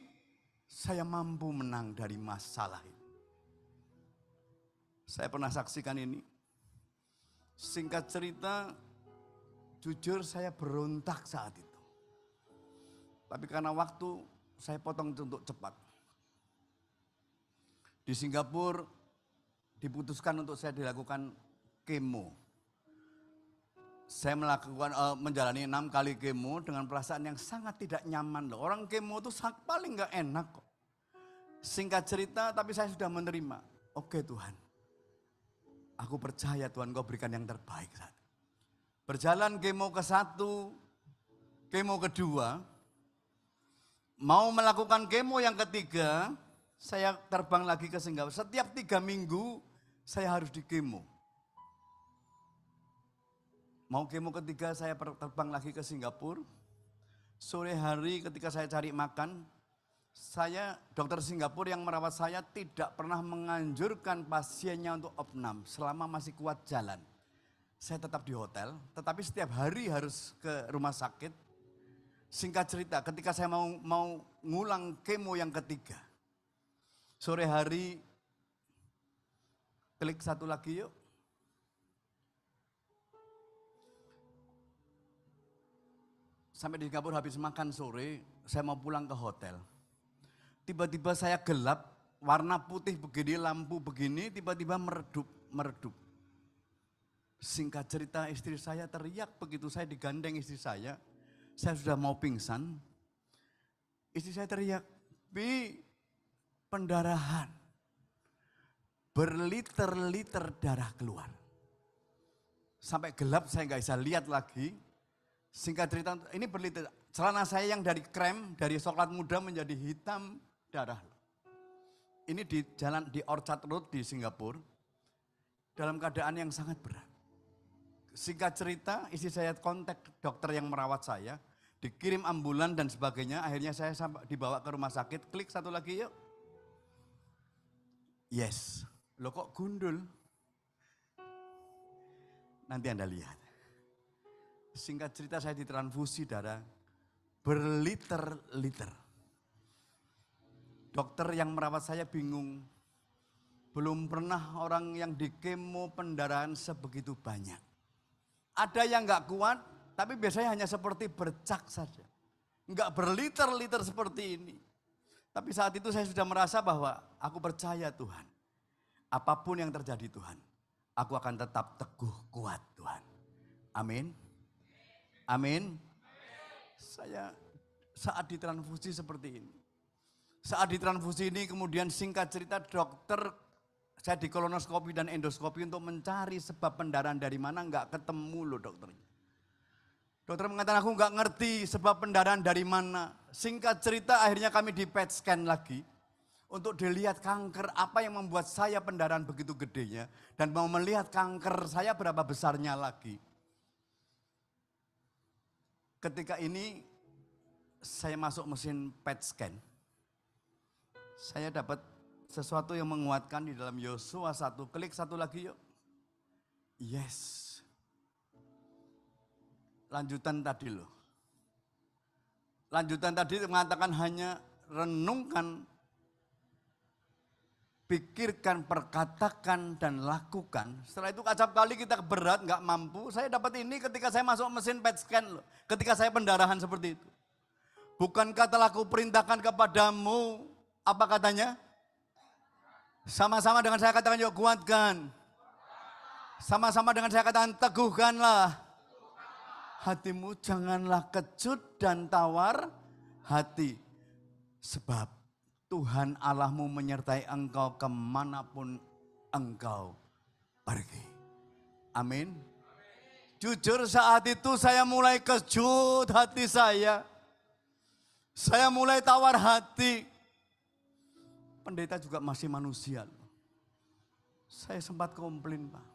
saya mampu menang dari masalah ini. Saya pernah saksikan ini. Singkat cerita, jujur saya berontak saat itu. Tapi karena waktu, saya potong untuk cepat. Di Singapura diputuskan untuk saya dilakukan kemo. Saya menjalani 6 kali kemo dengan perasaan yang sangat tidak nyaman loh. Orang kemo itu paling gak enak kok. Singkat cerita, tapi saya sudah menerima. Oke Tuhan, aku percaya Tuhan Kau berikan yang terbaik saat itu. Berjalan kemo ke-1, kemo kedua, mau melakukan kemo yang ketiga, saya terbang lagi ke Singapura. Setiap 3 minggu saya harus di kemo. Mau kemo ketiga saya terbang lagi ke Singapura. Sore hari ketika saya cari makan, dokter Singapura yang merawat saya tidak pernah menganjurkan pasiennya untuk opnam selama masih kuat jalan. Saya tetap di hotel, tetapi setiap hari harus ke rumah sakit. Singkat cerita, ketika saya mau ngulang kemo yang ketiga, sore hari, klik satu lagi yuk. Sampai di Singapura habis makan sore, saya mau pulang ke hotel. Tiba-tiba saya gelap, warna putih begini, lampu begini, tiba-tiba meredup. Singkat cerita istri saya teriak begitu saya digandeng istri saya sudah mau pingsan. Istri saya teriak, "Bi, pendarahan." Berliter-liter darah keluar. Sampai gelap saya nggak bisa lihat lagi. Singkat cerita, ini berliter. Celana saya yang dari krem, dari coklat muda menjadi hitam darah. Ini di jalan di Orchard Road di Singapura. Dalam keadaan yang sangat berat. Singkat cerita, istri saya kontak dokter yang merawat saya. Dikirim ambulan dan sebagainya. Akhirnya saya dibawa ke rumah sakit. Klik satu lagi yuk. Yes. Loh kok gundul? Nanti Anda lihat. Singkat cerita saya ditransfusi darah berliter-liter. Dokter yang merawat saya bingung. Belum pernah orang yang dikemo pendarahan sebegitu banyak. Ada yang gak kuat, tapi biasanya hanya seperti bercak saja. Enggak berliter-liter seperti ini. Tapi saat itu saya sudah merasa bahwa aku percaya Tuhan. Apapun yang terjadi Tuhan, aku akan tetap teguh kuat Tuhan. Amin. Amin. Saya saat ditransfusi seperti ini. Saat ditransfusi ini kemudian singkat cerita dokter, saya di kolonoskopi dan endoskopi untuk mencari sebab pendarahan dari mana, enggak ketemu loh dokternya. Dokter mengatakan aku enggak ngerti sebab pendarahan dari mana. Singkat cerita akhirnya kami di PET scan lagi. Untuk dilihat kanker apa yang membuat saya pendarahan begitu gedenya. Dan mau melihat kanker saya berapa besarnya lagi. Ketika ini saya masuk mesin PET scan. Saya dapat sesuatu yang menguatkan di dalam Yosua 1. Klik satu lagi yuk. Yes. Lanjutan tadi loh. Lanjutan tadi mengatakan hanya renungkan, pikirkan, perkatakan, dan lakukan. Setelah itu acap kali kita berat, nggak mampu. Saya dapat ini ketika saya masuk mesin PET scan loh. Ketika saya pendarahan seperti itu. Bukankah telah kuperintahkan kepadamu, apa katanya? Sama-sama dengan saya katakan yuk kuatkan. Sama-sama dengan saya katakan teguhkanlah. Hatimu janganlah kecut dan tawar hati. Sebab Tuhan Allahmu menyertai engkau kemanapun engkau pergi. Amin. Jujur saat itu saya mulai kecut hati saya. Saya mulai tawar hati. Pendeta juga masih manusia. Saya sempat komplain Pak.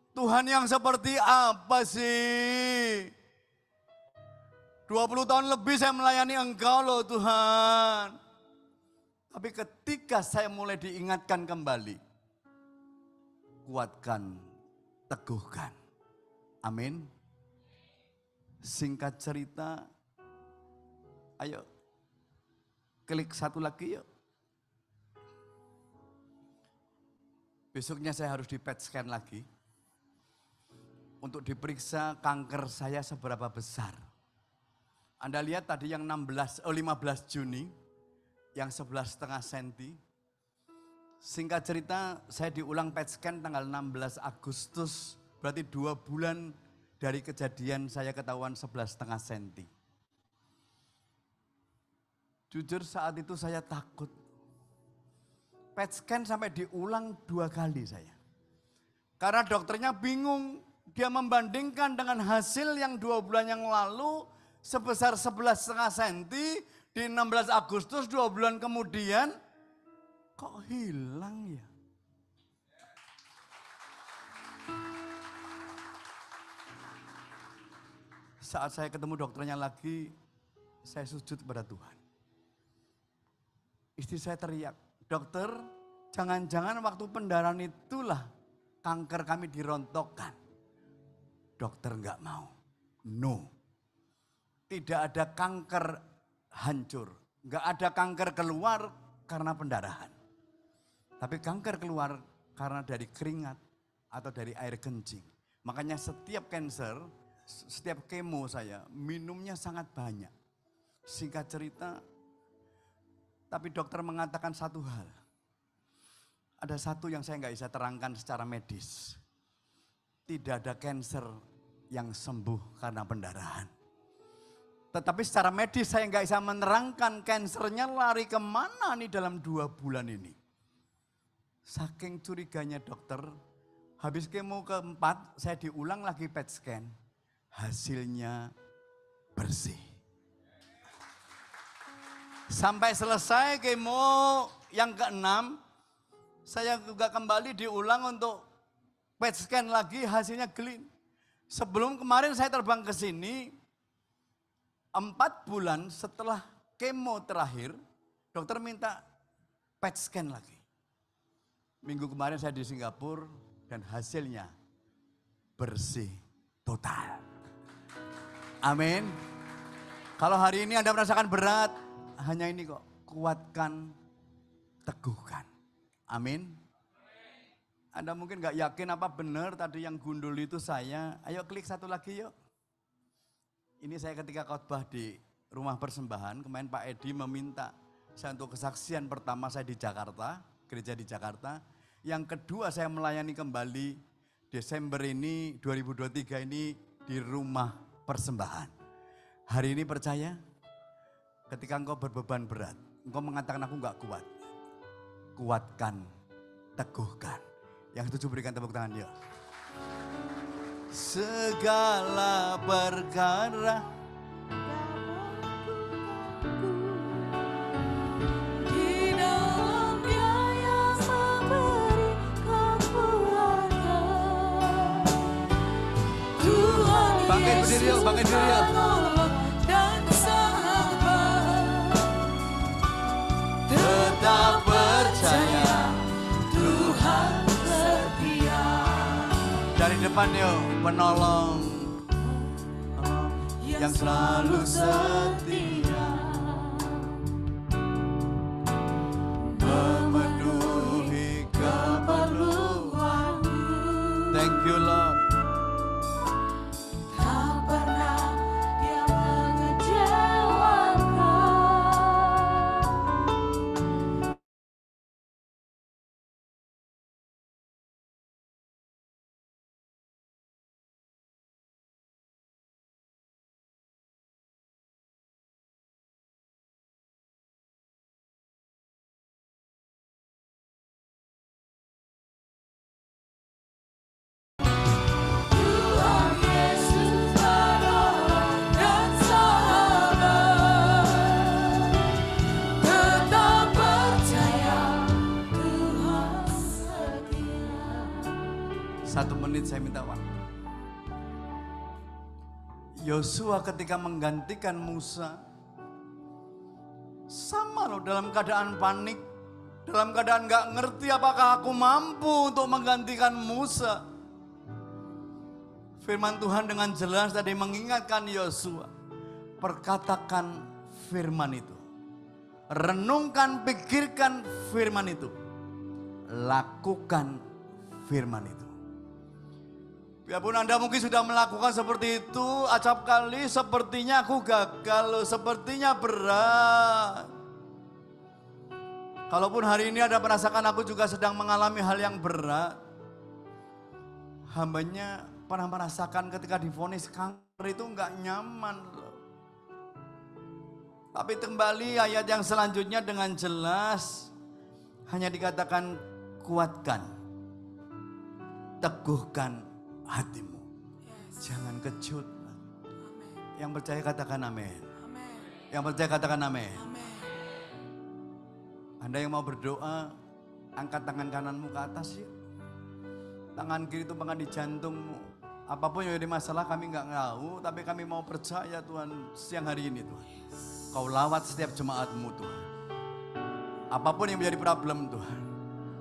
Tuhan yang seperti apa sih? 20 tahun lebih saya melayani engkau loh Tuhan. Tapi ketika saya mulai diingatkan kembali, kuatkan, teguhkan. Amin. Singkat cerita, ayo Klik satu lagi yuk. Besoknya saya harus di PET scan lagi. Untuk diperiksa kanker saya seberapa besar. Anda lihat tadi yang 15 Juni, yang 11,5 cm. Singkat cerita, saya diulang PET scan tanggal 16 Agustus, berarti 2 bulan dari kejadian saya ketahuan 11,5 cm. Jujur saat itu saya takut. PET scan sampai diulang 2 kali saya. Karena dokternya bingung. Dia membandingkan dengan hasil yang 2 bulan yang lalu sebesar 11,5 cm di 16 Agustus 2 bulan kemudian kok hilang ya? Saat saya ketemu dokternya lagi, saya sujud kepada Tuhan. Istri saya teriak, dokter jangan-jangan waktu pendarahan itulah kanker kami dirontokkan. Dokter enggak mau. No. Tidak ada kanker hancur. Enggak ada kanker keluar karena pendarahan. Tapi kanker keluar karena dari keringat atau dari air kencing. Makanya setiap cancer, setiap kemo saya minumnya sangat banyak. Singkat cerita, tapi dokter mengatakan satu hal. Ada satu yang saya enggak bisa terangkan secara medis. Tidak ada cancer yang sembuh karena pendarahan. Tetapi secara medis saya nggak bisa menerangkan kansernya lari kemana nih dalam 2 bulan ini. Saking curiganya dokter, habis kemo keempat saya diulang lagi PET scan. Hasilnya bersih. Sampai selesai kemo yang ke-6, saya juga kembali diulang untuk PET scan lagi, hasilnya clean. Sebelum kemarin saya terbang ke sini, 4 bulan setelah kemo terakhir, dokter minta PET scan lagi. Minggu kemarin saya di Singapura dan hasilnya bersih total. Amin. Kalau hari ini Anda merasakan berat, hanya ini kok, kuatkan, teguhkan. Amin. Anda mungkin gak yakin apa benar tadi yang gundul itu saya. Ayo klik satu lagi yuk. Ini saya ketika khotbah di rumah persembahan. Kemarin Pak Edi meminta saya untuk kesaksian pertama saya di Jakarta. Gereja di Jakarta. Yang kedua saya melayani kembali Desember ini 2023 ini di rumah persembahan. Hari ini percaya ketika engkau berbeban berat. Engkau mengatakan aku gak kuat. Kuatkan, teguhkan. Yang setuju berikan tepuk tangan yuk. Segala perkara Di dalam Dia yang memberi kekuatan. Tuhan Bangkit berdiri yuk, bangkit berdiri yuk. penolong dan sahabat. tetap percaya Tuhan setia. dari depan yuk. Penolong yang selalu setia memenuhi keperluanmu. Thank you Lord. Tak pernah Dia mengecewakan. Tuhan Yesus penolong dan sahabat. Tetap percaya Tuhan setia. 1 menit saya minta waktu. Yosua ketika menggantikan Musa, sama loh dalam keadaan panik, dalam keadaan gak ngerti apakah aku mampu untuk menggantikan Musa. Firman Tuhan dengan jelas tadi mengingatkan Yosua, perkatakan firman itu. renungkan, pikirkan firman itu. Lakukan firman itu. Biarpun Anda mungkin sudah melakukan seperti itu, acap kali sepertinya aku gagal, sepertinya berat. Kalaupun hari ini Anda merasakan aku juga sedang mengalami hal yang berat. Hambanya pernah merasakan ketika divonis kanker itu enggak nyaman loh. Tapi kembali ayat yang selanjutnya dengan jelas hanya dikatakan kuatkan, teguhkan hatimu. Jangan kecut. Yang percaya katakan amin. Yang percaya katakan amin. Anda yang mau berdoa, angkat tangan kananmu ke atas ya. Tangan kiri itu di jantungmu. Apapun yang jadi masalah kami nggak tahu, tapi kami mau percaya Tuhan siang hari ini Tuhan. Kau lawat setiap jemaatmu Tuhan. Apapun yang menjadi problem Tuhan.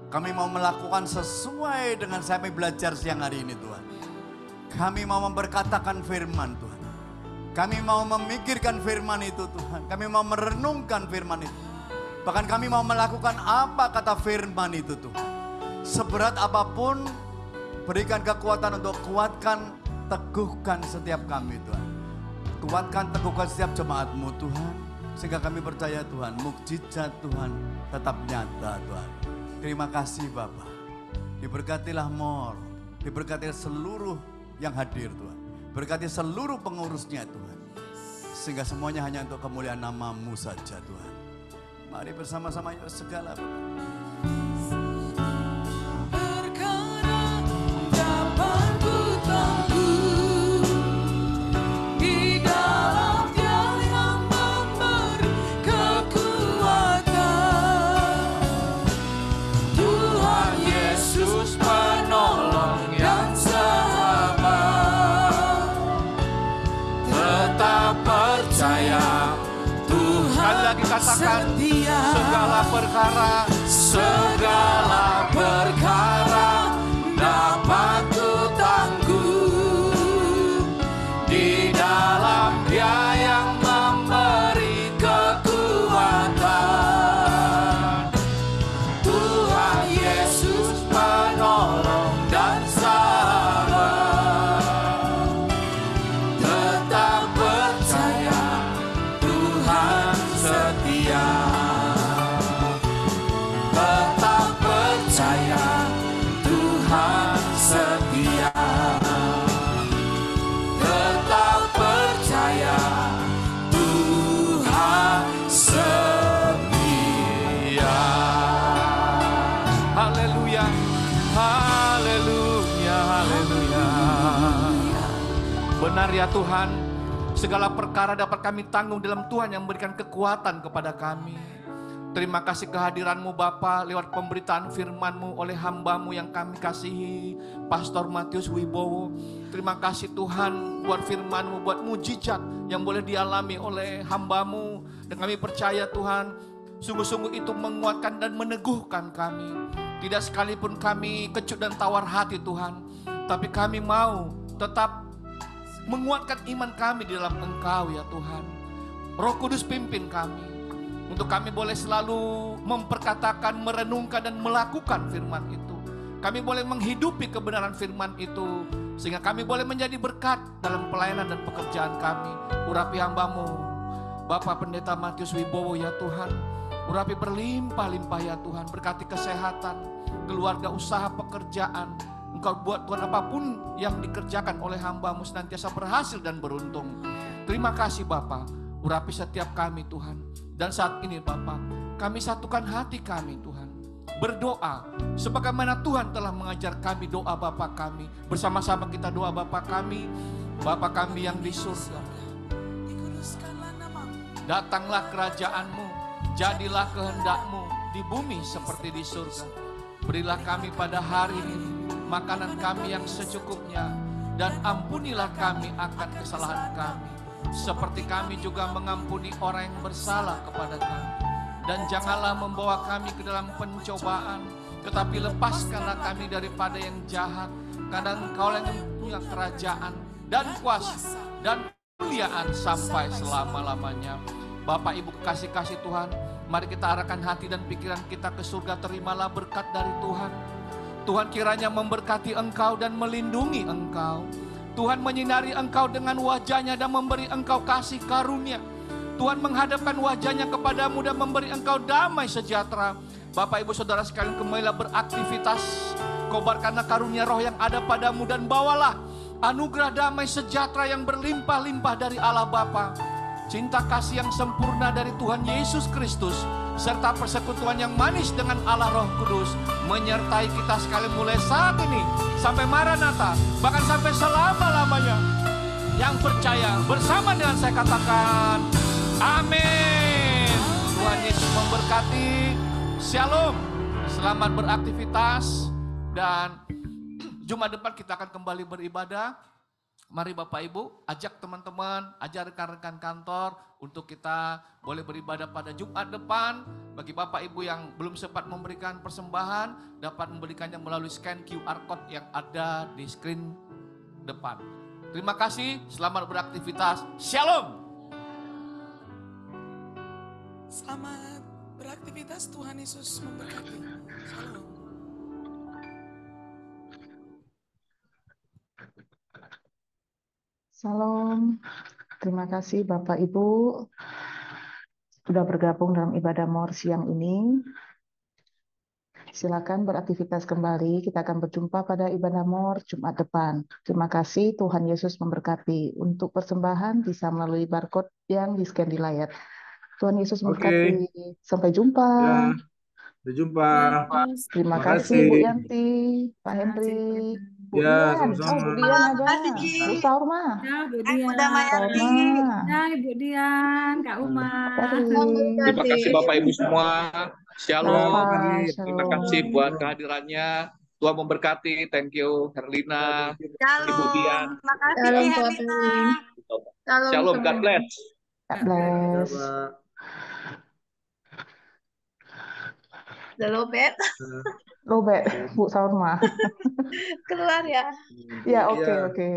Kami mau melakukan sesuai dengan saya belajar siang hari ini Tuhan. Kami mau memberkatakan firman Tuhan. Kami mau memikirkan firman itu Tuhan. Kami mau merenungkan firman itu. Bahkan kami mau melakukan apa kata firman itu Tuhan. Seberat apapun, berikan kekuatan untuk kuatkan, teguhkan setiap kami Tuhan. Kuatkan, teguhkan setiap jemaatmu Tuhan. Sehingga kami percaya Tuhan, mukjizat Tuhan tetap nyata Tuhan. Terima kasih Bapak. Diberkatilah Mor, diberkatilah seluruh yang hadir Tuhan. Berkati seluruh pengurusnya Tuhan. Sehingga semuanya hanya untuk kemuliaan nama-Mu saja Tuhan. Mari bersama-sama yuk segala perkara dapat ku tangguh di dalam Dia yang memberi kekuatan. Tuhan Yesus penolong yang sabar. Tetap percaya Tuhan Sekali lagi katakan, setia. segala perkara dapat ku tangguh di dalam Dia yang memberi kekuatan. Tuhan Yesus penolong dan sabar. Tetap percaya Tuhan setia. Tetap percaya Tuhan setia. Tetap percaya Tuhan setia. haleluya, haleluya, haleluya. Benar ya Tuhan, segala perkara dapat kami tanggung dalam Tuhan yang memberikan kekuatan kepada kami. Terima kasih kehadiran-Mu Bapa lewat pemberitaan firman-Mu oleh hamba-Mu yang kami kasihi, Pastor Matius Wibowo. Terima kasih Tuhan buat firman-Mu, buat mujizat yang boleh dialami oleh hamba-Mu. Dan kami percaya Tuhan, sungguh-sungguh itu menguatkan dan meneguhkan kami. Tidak sekalipun kami kecut dan tawar hati Tuhan, tapi kami mau tetap menguatkan iman kami di dalam Engkau ya Tuhan. Roh Kudus pimpin kami. Untuk kami boleh selalu memperkatakan, merenungkan dan melakukan firman itu. Kami boleh menghidupi kebenaran firman itu. Sehingga kami boleh menjadi berkat dalam pelayanan dan pekerjaan kami. Urapi hamba-Mu, Bapak Pendeta Matius Wibowo ya Tuhan. Urapi berlimpah-limpah ya Tuhan. Berkati kesehatan, keluarga, usaha, pekerjaan. Engkau buat Tuhan apapun yang dikerjakan oleh hamba-Mu senantiasa berhasil dan beruntung. Terima kasih Bapak. Urapi setiap kami Tuhan. Dan saat ini Bapak, kami satukan hati kami Tuhan. Berdoa, sebagaimana Tuhan telah mengajar kami doa Bapa kami. Bersama-sama kita doa Bapa kami yang di surga. Dikuduskanlah nama-Mu. Datanglah kerajaan-Mu, jadilah kehendak-Mu di bumi seperti di surga. Berilah kami pada hari ini makanan kami yang secukupnya. Dan ampunilah kami akan kesalahan kami. Seperti kami juga mengampuni orang yang bersalah kepada kami. Dan janganlah membawa kami ke dalam pencobaan, tetapi lepaskanlah kami daripada yang jahat. Karena Engkau yang punya kerajaan dan kuasa dan kemuliaan sampai selama-lamanya. Bapak Ibu kekasih-kasih Tuhan, Mari kita arahkan hati dan pikiran kita ke surga. Terimalah berkat dari Tuhan. Tuhan kiranya memberkati engkau dan melindungi engkau. Tuhan menyinari engkau dengan wajahnya dan memberi engkau kasih karunia. Tuhan menghadapkan wajahnya kepadamu dan memberi engkau damai sejahtera. Bapak ibu saudara sekalian, kembalilah beraktivitas. Kobarkanlah karunia roh yang ada padamu dan bawalah anugerah damai sejahtera yang berlimpah-limpah dari Allah Bapa. Cinta kasih yang sempurna dari Tuhan Yesus Kristus, serta persekutuan yang manis dengan Allah Roh Kudus menyertai kita sekali mulai saat ini sampai Maranatha, bahkan sampai selama-lamanya. Yang percaya bersama dengan saya katakan amin. Tuhan Yesus memberkati. Shalom. Selamat beraktivitas dan Jumat depan kita akan kembali beribadah. Mari Bapak Ibu, ajak teman-teman, ajak rekan-rekan kantor untuk kita boleh beribadah pada Jumat depan. Bagi Bapak Ibu yang belum sempat memberikan persembahan, dapat memberikannya melalui scan QR Code yang ada di screen depan. Terima kasih, selamat beraktivitas. Shalom. Selamat beraktivitas, Tuhan Yesus memberkati. Shalom. Salam, terima kasih Bapak Ibu sudah bergabung dalam ibadah More siang ini. Silakan beraktivitas kembali, kita akan berjumpa pada ibadah More Jumat depan. Terima kasih, Tuhan Yesus memberkati. Untuk persembahan bisa melalui barcode yang di-scan di layar. Tuhan Yesus memberkati. Sampai jumpa. Ya, sampai jumpa. Terima Terima kasih Bu kasih. Yanti, Pak Hendri, Bu Ya, Dian. sama-sama. Oh, Bu Dian ada. Makasih, Ji. Bu Saurma. Ya, Bu Hai Dian. Bunda Mayanti. Saurma. Ya, Ibu Dian, Kak Uma. Terima kasih Bapak Ibu semua. Shalom. Sama-sama. Terima Shalom. kasih buat kehadirannya. Tuhan memberkati. Thank you Herlina, Ibu Dian. Shalom. Makasih Shalom, Ci Pak Herlina. Shalom, God bless. God bless. Pak. Udah lobet. Robert, Bu Saurma. Keluar ya. Ya, Iya. oke.